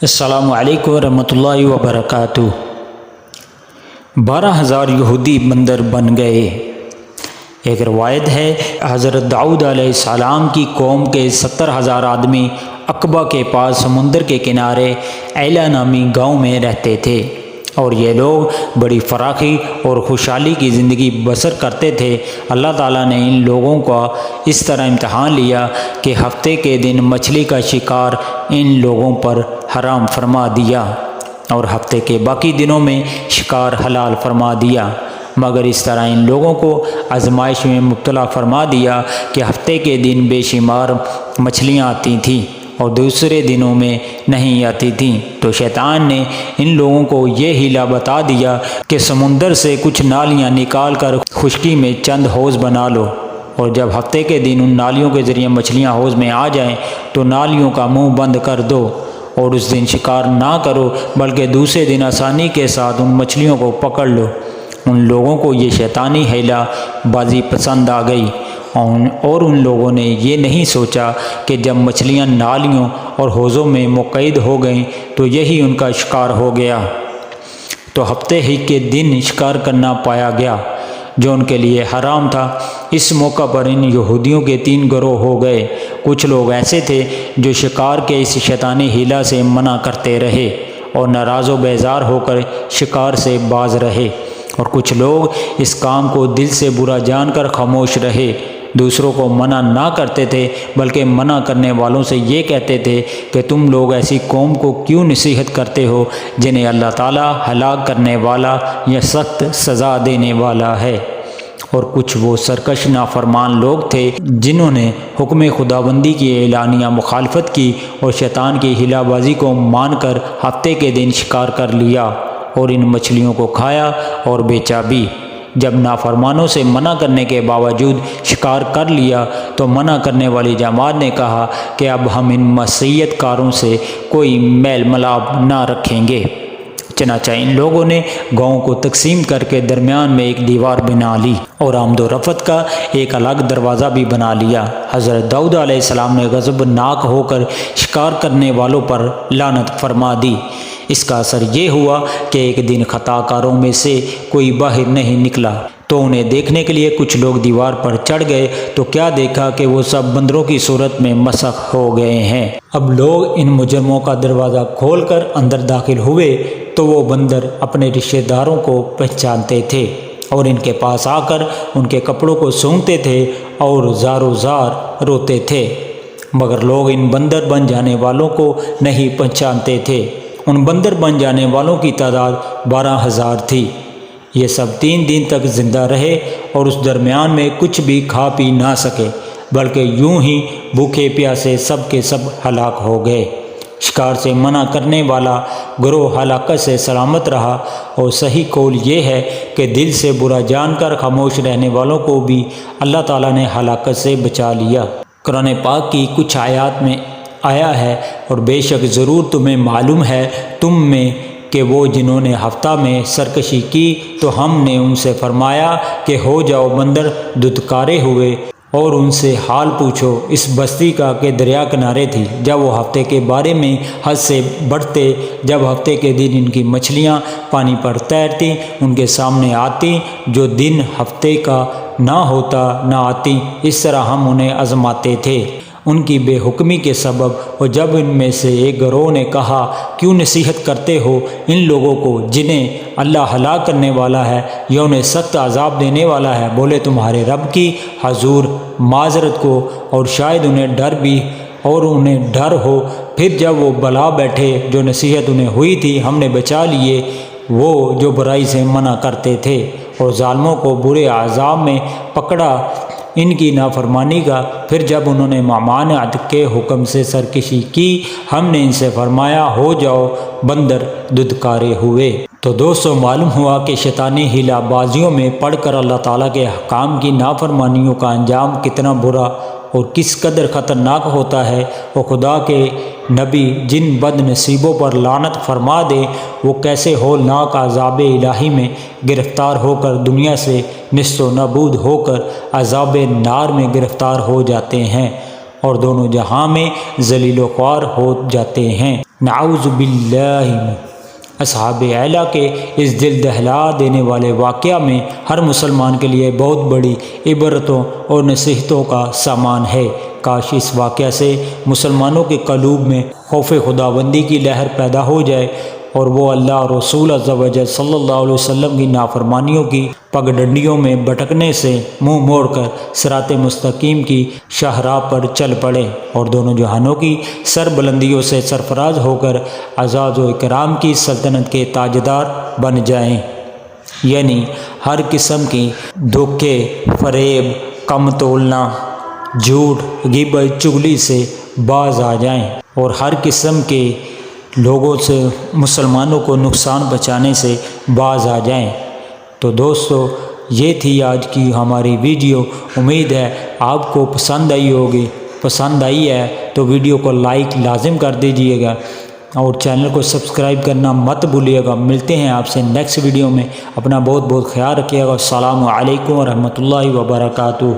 السلام علیکم ورحمۃ اللہ وبرکاتہ۔ 12,000 یہودی بندر بن گئے۔ ایک روایت ہے حضرت داؤد علیہ السلام کی قوم کے 70,000 آدمی عقبہ کے پاس سمندر کے کنارے ایلا نامی گاؤں میں رہتے تھے، اور یہ لوگ بڑی فراخی اور خوشحالی کی زندگی بسر کرتے تھے۔ اللہ تعالیٰ نے ان لوگوں کا اس طرح امتحان لیا کہ ہفتے کے دن مچھلی کا شکار ان لوگوں پر حرام فرما دیا اور ہفتے کے باقی دنوں میں شکار حلال فرما دیا، مگر اس طرح ان لوگوں کو آزمائش میں مبتلا فرما دیا کہ ہفتے کے دن بے شمار مچھلیاں آتی تھیں اور دوسرے دنوں میں نہیں آتی تھیں۔ تو شیطان نے ان لوگوں کو یہ ہیلا بتا دیا کہ سمندر سے کچھ نالیاں نکال کر خشکی میں چند حوض بنا لو، اور جب ہفتے کے دن ان نالیوں کے ذریعے مچھلیاں حوض میں آ جائیں تو نالیوں کا منہ بند کر دو، اور اس دن شکار نہ کرو بلکہ دوسرے دن آسانی کے ساتھ ان مچھلیوں کو پکڑ لو۔ ان لوگوں کو یہ شیطانی ہیلا بازی پسند آ گئی، اور ان لوگوں نے یہ نہیں سوچا کہ جب مچھلیاں نالیوں اور حوضوں میں مقید ہو گئیں تو یہی ان کا شکار ہو گیا۔ تو ہفتے ہی کے دن شکار کرنا پایا گیا جو ان کے لیے حرام تھا۔ اس موقع پر ان یہودیوں کے 3 گروہ ہو گئے۔ کچھ لوگ ایسے تھے جو شکار کے اس شیطانی ہیلا سے منع کرتے رہے اور ناراض و بیزار ہو کر شکار سے باز رہے، اور کچھ لوگ اس کام کو دل سے برا جان کر خاموش رہے۔ دوسروں کو منع نہ کرتے تھے بلکہ منع کرنے والوں سے یہ کہتے تھے کہ تم لوگ ایسی قوم کو کیوں نصیحت کرتے ہو جنہیں اللہ تعالیٰ ہلاک کرنے والا یا سخت سزا دینے والا ہے۔ اور کچھ وہ سرکش نافرمان لوگ تھے جنہوں نے حکم خداوندی کی اعلانیہ مخالفت کی اور شیطان کی ہیلا بازی کو مان کر ہفتے کے دن شکار کر لیا اور ان مچھلیوں کو کھایا اور بیچا بھی۔ جب نافرمانوں سے منع کرنے کے باوجود شکار کر لیا تو منع کرنے والی جماعت نے کہا کہ اب ہم ان معصیت کاروں سے کوئی میل ملاب نہ رکھیں گے۔ چنانچہ ان لوگوں نے گاؤں کو تقسیم کر کے درمیان میں ایک دیوار بنا لی اور آمد و رفت کا ایک الگ دروازہ بھی بنا لیا۔ حضرت داؤد علیہ السلام نے غضبناک ہو کر شکار کرنے والوں پر لعنت فرما دی۔ اس کا اثر یہ ہوا کہ ایک دن خطا کاروں میں سے کوئی باہر نہیں نکلا، تو انہیں دیکھنے کے لیے کچھ لوگ دیوار پر چڑھ گئے تو کیا دیکھا کہ وہ سب بندروں کی صورت میں مسخ ہو گئے ہیں۔ اب لوگ ان مجرموں کا دروازہ کھول کر اندر داخل ہوئے تو وہ بندر اپنے رشتہ داروں کو پہچانتے تھے اور ان کے پاس آ کر ان کے کپڑوں کو سونگھتے تھے اور زار و زار روتے تھے، مگر لوگ ان بندر بن جانے والوں کو نہیں پہچانتے تھے۔ ان بندر بن جانے والوں کی تعداد 12,000 تھی۔ یہ سب 3 دن تک زندہ رہے اور اس درمیان میں کچھ بھی کھا پی نہ سکے، بلکہ یوں ہی بھوکے پیاسے سب کے سب ہلاک ہو گئے۔ شکار سے منع کرنے والا گروہ ہلاکت سے سلامت رہا، اور صحیح قول یہ ہے کہ دل سے برا جان کر خاموش رہنے والوں کو بھی اللہ تعالیٰ نے ہلاکت سے بچا لیا۔ قرآن پاک کی کچھ آیات میں آیا ہے، اور بے شک ضرور تمہیں معلوم ہے تم میں کہ وہ جنہوں نے ہفتہ میں سرکشی کی تو ہم نے ان سے فرمایا کہ ہو جاؤ بندر دھتکارے ہوئے، اور ان سے حال پوچھو اس بستی کا کہ دریا کنارے تھی جب وہ ہفتے کے بارے میں حد سے بڑھتے، جب ہفتے کے دن ان کی مچھلیاں پانی پر تیرتی ان کے سامنے آتی، جو دن ہفتے کا نہ ہوتا نہ آتی، اس طرح ہم انہیں آزماتے تھے ان کی بے حکمی کے سبب۔ اور جب ان میں سے ایک گروہ نے کہا کیوں نصیحت کرتے ہو ان لوگوں کو جنہیں اللہ ہلاک کرنے والا ہے یا انہیں سخت عذاب دینے والا ہے، بولے تمہارے رب کی حضور معذرت کو، اور شاید انہیں ڈر ہو۔ پھر جب وہ بلا بیٹھے جو نصیحت انہیں ہوئی تھی ہم نے بچا لیے، وہ جو برائی سے منع کرتے تھے، اور ظالموں کو برے عذاب میں پکڑا ان کی نافرمانی کا۔ پھر جب انہوں نے ممانعت کے حکم سے سرکشی کی ہم نے ان سے فرمایا ہو جاؤ بندر دھتکارے ہوئے۔ تو دوستو، معلوم ہوا کہ شیطانی ہیلا بازیوں میں پڑھ کر اللہ تعالیٰ کے احکام کی نافرمانیوں کا انجام کتنا برا اور کس قدر خطرناک ہوتا ہے۔ اور خدا کے نبی جن بد نصیبوں پر لعنت فرما دے وہ کیسے ہولناک عذاب الہی میں گرفتار ہو کر دنیا سے نیست و نابود ہو کر عذاب نار میں گرفتار ہو جاتے ہیں۔ اور دونوں جہاں میں ذلیل و خوار ہو جاتے ہیں۔ نعوذ باللہ۔ اصحاب اعلیٰ کے اس دل دہلا دینے والے واقعہ میں ہر مسلمان کے لیے بہت بڑی عبرتوں اور نصیحتوں کا سامان ہے۔ کاش اس واقعہ سے مسلمانوں کے قلوب میں خوف خداوندی کی لہر پیدا ہو جائے اور وہ اللہ اور رسول عز و جل صلی اللہ علیہ وسلم کی نافرمانیوں کی پگڈنڈیوں میں بھٹکنے سے منہ موڑ کر صراط مستقیم کی شاہراہ پر چل پڑے اور دونوں جہانوں کی سر بلندیوں سے سرفراز ہو کر اعزاز و اکرام کی سلطنت کے تاجدار بن جائیں، یعنی ہر قسم کی دھوکے، فریب، کم تولنا، جھوٹ، غیبت، چغلی سے باز آ جائیں اور ہر قسم کے لوگوں سے مسلمانوں کو نقصان پہنچانے سے باز آ جائیں۔ تو دوستو یہ تھی آج کی ہماری ویڈیو، امید ہے آپ کو پسند آئی ہوگی۔ پسند آئی ہے تو ویڈیو کو لائک لازم کر دیجئے گا اور چینل کو سبسکرائب کرنا مت بھولیے گا۔ ملتے ہیں آپ سے نیکسٹ ویڈیو میں، اپنا بہت بہت خیال رکھیے گا۔ السلام علیکم ورحمۃ اللہ وبرکاتہ۔